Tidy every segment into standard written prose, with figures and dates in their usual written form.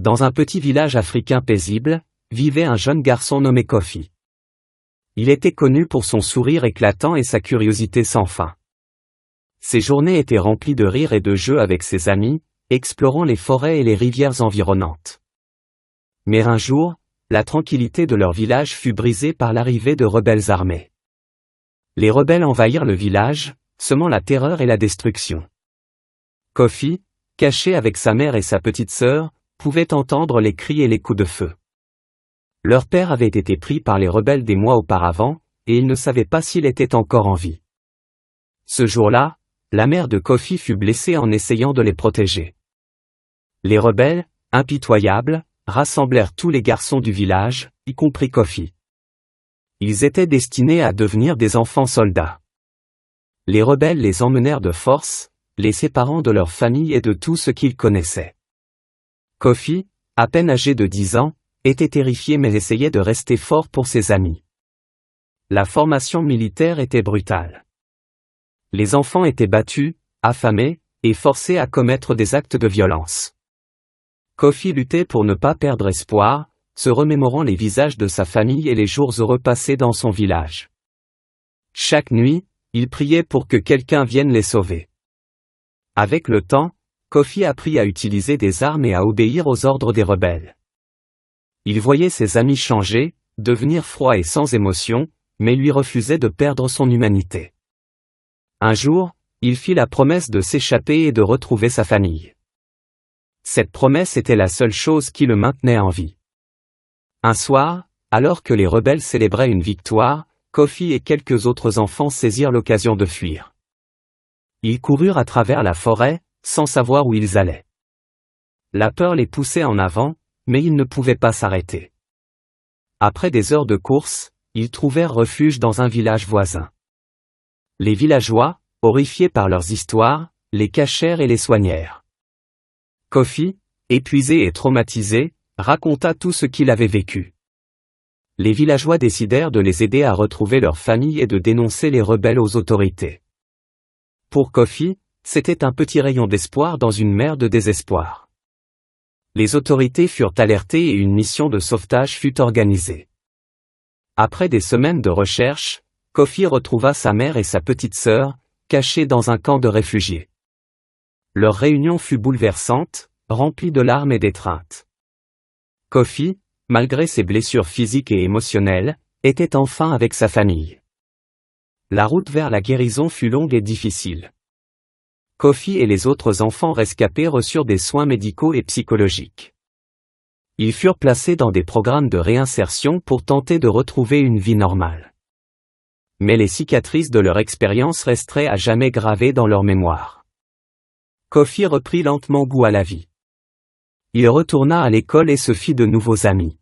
Dans un petit village africain paisible, vivait un jeune garçon nommé Kofi. Il était connu pour son sourire éclatant et sa curiosité sans fin. Ses journées étaient remplies de rires et de jeux avec ses amis, explorant les forêts et les rivières environnantes. Mais un jour, la tranquillité de leur village fut brisée par l'arrivée de rebelles armés. Les rebelles envahirent le village, semant la terreur et la destruction. Kofi, caché avec sa mère et sa petite sœur, pouvait entendre les cris et les coups de feu. Leur père avait été pris par les rebelles des mois auparavant, et ils ne savaient pas s'il était encore en vie. Ce jour-là, la mère de Kofi fut blessée en essayant de les protéger. Les rebelles, impitoyables, rassemblèrent tous les garçons du village, y compris Kofi. Ils étaient destinés à devenir des enfants soldats. Les rebelles les emmenèrent de force, les séparant de leur famille et de tout ce qu'ils connaissaient. Kofi, à peine âgé de 10 ans, était terrifié mais essayait de rester fort pour ses amis. La formation militaire était brutale. Les enfants étaient battus, affamés, et forcés à commettre des actes de violence. Kofi luttait pour ne pas perdre espoir, se remémorant les visages de sa famille et les jours heureux passés dans son village. Chaque nuit, il priait pour que quelqu'un vienne les sauver. Avec le temps, Kofi apprit à utiliser des armes et à obéir aux ordres des rebelles. Il voyait ses amis changer, devenir froids et sans émotion, mais lui refusait de perdre son humanité. Un jour, il fit la promesse de s'échapper et de retrouver sa famille. Cette promesse était la seule chose qui le maintenait en vie. Un soir, alors que les rebelles célébraient une victoire, Kofi et quelques autres enfants saisirent l'occasion de fuir. Ils coururent à travers la forêt, sans savoir où ils allaient. La peur les poussait en avant, mais ils ne pouvaient pas s'arrêter. Après des heures de course, ils trouvèrent refuge dans un village voisin. Les villageois, horrifiés par leurs histoires, les cachèrent et les soignèrent. Kofi, épuisé et traumatisé, raconta tout ce qu'il avait vécu. Les villageois décidèrent de les aider à retrouver leur famille et de dénoncer les rebelles aux autorités. Pour Kofi, c'était un petit rayon d'espoir dans une mer de désespoir. Les autorités furent alertées et une mission de sauvetage fut organisée. Après des semaines de recherche, Kofi retrouva sa mère et sa petite sœur, cachées dans un camp de réfugiés. Leur réunion fut bouleversante, remplie de larmes et d'étreintes. Kofi, malgré ses blessures physiques et émotionnelles, était enfin avec sa famille. La route vers la guérison fut longue et difficile. Kofi et les autres enfants rescapés reçurent des soins médicaux et psychologiques. Ils furent placés dans des programmes de réinsertion pour tenter de retrouver une vie normale. Mais les cicatrices de leur expérience resteraient à jamais gravées dans leur mémoire. Kofi reprit lentement goût à la vie. Il retourna à l'école et se fit de nouveaux amis.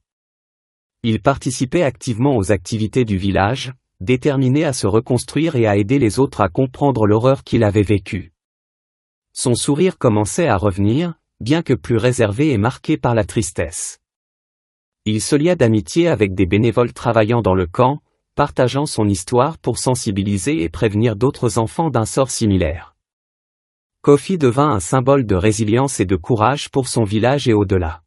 Il participait activement aux activités du village, déterminé à se reconstruire et à aider les autres à comprendre l'horreur qu'il avait vécue. Son sourire commençait à revenir, bien que plus réservé et marqué par la tristesse. Il se lia d'amitié avec des bénévoles travaillant dans le camp, partageant son histoire pour sensibiliser et prévenir d'autres enfants d'un sort similaire. Kofi devint un symbole de résilience et de courage pour son village et au-delà.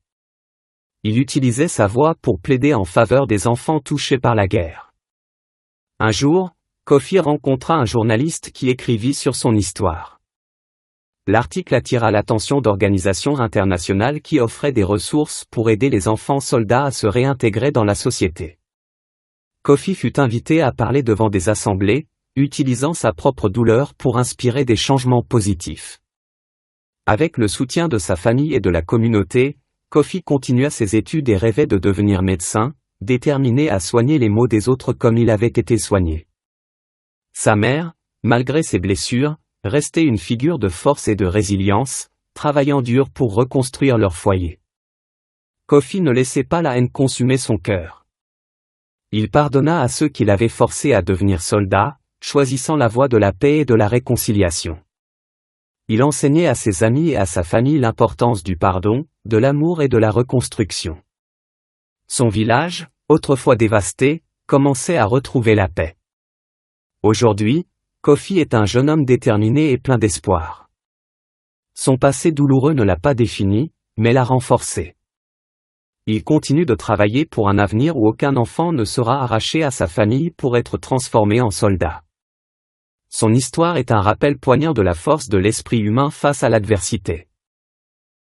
Il utilisait sa voix pour plaider en faveur des enfants touchés par la guerre. Un jour, Kofi rencontra un journaliste qui écrivit sur son histoire. L'article attira l'attention d'organisations internationales qui offraient des ressources pour aider les enfants soldats à se réintégrer dans la société. Kofi fut invité à parler devant des assemblées, utilisant sa propre douleur pour inspirer des changements positifs. Avec le soutien de sa famille et de la communauté, Kofi continua ses études et rêvait de devenir médecin, déterminé à soigner les maux des autres comme il avait été soigné. Sa mère, malgré ses blessures, restait une figure de force et de résilience, travaillant dur pour reconstruire leur foyer. Kofi ne laissait pas la haine consumer son cœur. Il pardonna à ceux qui l'avaient forcé à devenir soldat, choisissant la voie de la paix et de la réconciliation. Il enseignait à ses amis et à sa famille l'importance du pardon, de l'amour et de la reconstruction. Son village, autrefois dévasté, commençait à retrouver la paix. Aujourd'hui, Kofi est un jeune homme déterminé et plein d'espoir. Son passé douloureux ne l'a pas défini, mais l'a renforcé. Il continue de travailler pour un avenir où aucun enfant ne sera arraché à sa famille pour être transformé en soldat. Son histoire est un rappel poignant de la force de l'esprit humain face à l'adversité.